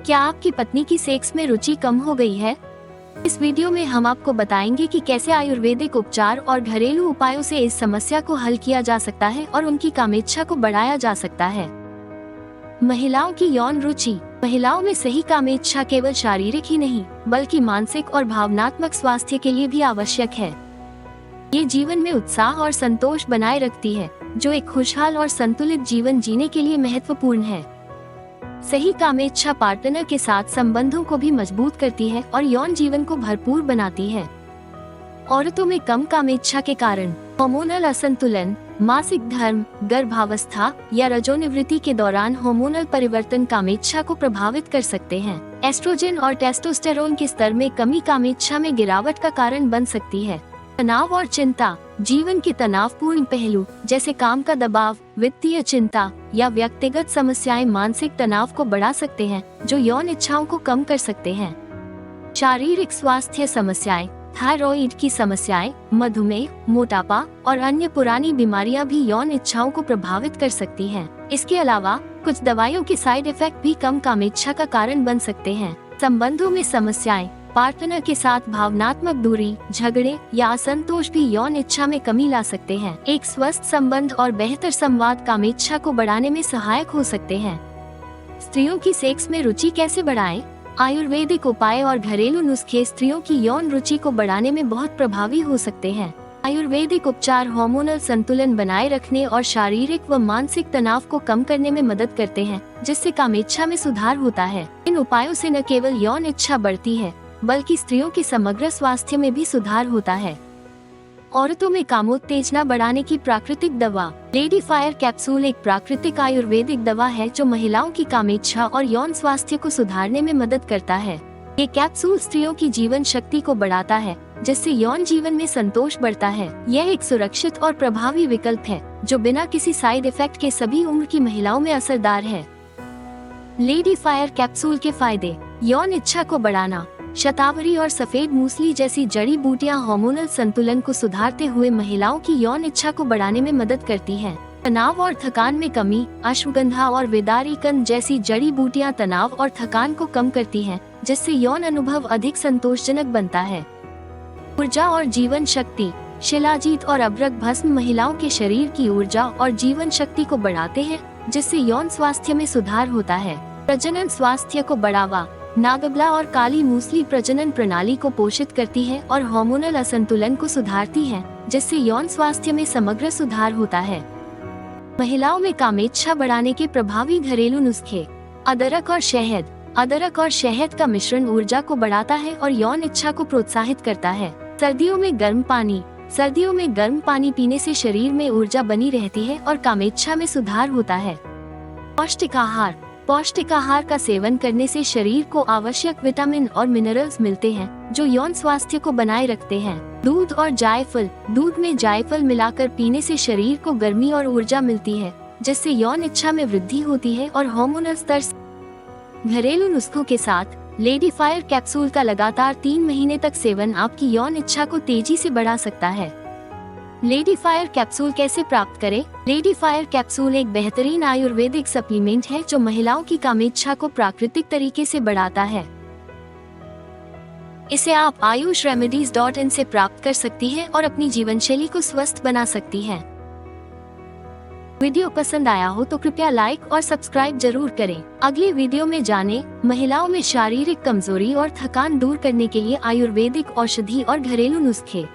क्या आपकी पत्नी की सेक्स में रुचि कम हो गई है? इस वीडियो में हम आपको बताएंगे कि कैसे आयुर्वेदिक उपचार और घरेलू उपायों से इस समस्या को हल किया जा सकता है और उनकी कामेच्छा को बढ़ाया जा सकता है। महिलाओं की यौन रुचि। महिलाओं में सही कामेच्छा केवल शारीरिक ही नहीं बल्कि मानसिक और भावनात्मक स्वास्थ्य के लिए भी आवश्यक है। ये जीवन में उत्साह और संतोष बनाए रखती है, जो एक खुशहाल और संतुलित जीवन जीने के लिए महत्वपूर्ण है। सही कामेच्छा पार्टनर के साथ संबंधों को भी मजबूत करती है और यौन जीवन को भरपूर बनाती है। औरतों में कम कामेच्छा के कारण हार्मोनल असंतुलन, मासिक धर्म, गर्भावस्था या रजोनिवृत्ति के दौरान हार्मोनल परिवर्तन कामेच्छा को प्रभावित कर सकते हैं। एस्ट्रोजन और टेस्टोस्टेरोन के स्तर में कमी कामेच्छा में गिरावट का कारण बन सकती है। तनाव और चिंता। जीवन के तनावपूर्ण पहलू जैसे काम का दबाव, वित्तीय चिंता या व्यक्तिगत समस्याएं मानसिक तनाव को बढ़ा सकते हैं, जो यौन इच्छाओं को कम कर सकते हैं। शारीरिक स्वास्थ्य समस्याएं। थायराइड की समस्याएं, मधुमेह, मोटापा और अन्य पुरानी बीमारियां भी यौन इच्छाओं को प्रभावित कर सकती हैं। इसके अलावा कुछ दवाइयों के साइड इफेक्ट भी कम कामेच्छा का कारण बन सकते हैं। संबंधों में समस्याएं। पार्टनर के साथ भावनात्मक दूरी, झगड़े या असंतोष भी यौन इच्छा में कमी ला सकते हैं। एक स्वस्थ संबंध और बेहतर संवाद कामेच्छा को बढ़ाने में सहायक हो सकते हैं। स्त्रियों की सेक्स में रुचि कैसे बढ़ाएं? आयुर्वेदिक उपाय और घरेलू नुस्खे स्त्रियों की यौन रुचि को बढ़ाने में बहुत प्रभावी हो सकते हैं। आयुर्वेदिक उपचार हार्मोनल संतुलन बनाए रखने और शारीरिक व मानसिक तनाव को कम करने में मदद करते हैं, जिससे कामेच्छा में सुधार होता है। इन उपायों से न केवल यौन इच्छा बढ़ती है बल्कि स्त्रियों के समग्र स्वास्थ्य में भी सुधार होता है। औरतों में कामोत्तेजना बढ़ाने की प्राकृतिक दवा। लेडी फायर कैप्सूल एक प्राकृतिक आयुर्वेदिक दवा है जो महिलाओं की कामेच्छा और यौन स्वास्थ्य को सुधारने में मदद करता है। ये कैप्सूल स्त्रियों की जीवन शक्ति को बढ़ाता है, जिससे यौन जीवन में संतोष बढ़ता है। यह एक सुरक्षित और प्रभावी विकल्प है जो बिना किसी साइड इफेक्ट के सभी उम्र की महिलाओं में असरदार है। लेडी फायर कैप्सूल के फायदे। यौन इच्छा को बढ़ाना। शतावरी और सफेद मूसली जैसी जड़ी बूटियां हार्मोनल संतुलन को सुधारते हुए महिलाओं की यौन इच्छा को बढ़ाने में मदद करती हैं। तनाव और थकान में कमी। अश्वगंधा और वेदारिकन जैसी जड़ी बूटियां तनाव और थकान को कम करती हैं, जिससे यौन अनुभव अधिक संतोषजनक बनता है। ऊर्जा और जीवन शक्ति। शिलाजीत और अभ्रक भस्म महिलाओं के शरीर की ऊर्जा और जीवन शक्ति को बढ़ाते हैं, जिससे यौन स्वास्थ्य में सुधार होता है। प्रजनन स्वास्थ्य को बढ़ावा। नागबला और काली मूसली प्रजनन प्रणाली को पोषित करती है और हार्मोनल असंतुलन को सुधारती है, जिससे यौन स्वास्थ्य में समग्र सुधार होता है। महिलाओं में कामेच्छा बढ़ाने के प्रभावी घरेलू नुस्खे। अदरक और शहद। अदरक और शहद का मिश्रण ऊर्जा को बढ़ाता है और यौन इच्छा को प्रोत्साहित करता है। सर्दियों में गर्म पानी। सर्दियों में गर्म पानी पीने से शरीर में ऊर्जा बनी रहती है और कामेच्छा में सुधार होता है। पौष्टिक आहार। पौष्टिक आहार का सेवन करने से शरीर को आवश्यक विटामिन और मिनरल्स मिलते हैं, जो यौन स्वास्थ्य को बनाए रखते हैं। दूध और जायफल। दूध में जायफल मिलाकर पीने से शरीर को गर्मी और ऊर्जा मिलती है, जिससे यौन इच्छा में वृद्धि होती है और हार्मोनल स्तर। घरेलू नुस्खों के साथ लेडी फायर कैप्सूल का लगातार 3 महीने तक सेवन आपकी यौन इच्छा को तेजी से बढ़ा सकता है। लेडी फायर कैप्सूल कैसे प्राप्त करें? लेडी फायर कैप्सूल एक बेहतरीन आयुर्वेदिक सप्लीमेंट है जो महिलाओं की कामेच्छा को प्राकृतिक तरीके से बढ़ाता है। इसे आप ayushremedies.in से प्राप्त कर सकती हैं और अपनी जीवनशैली को स्वस्थ बना सकती हैं। वीडियो पसंद आया हो तो कृपया लाइक और सब्सक्राइब जरूर करें। अगले वीडियो में जानें महिलाओं में शारीरिक कमजोरी और थकान दूर करने के लिए आयुर्वेदिक औषधि और घरेलू नुस्खे।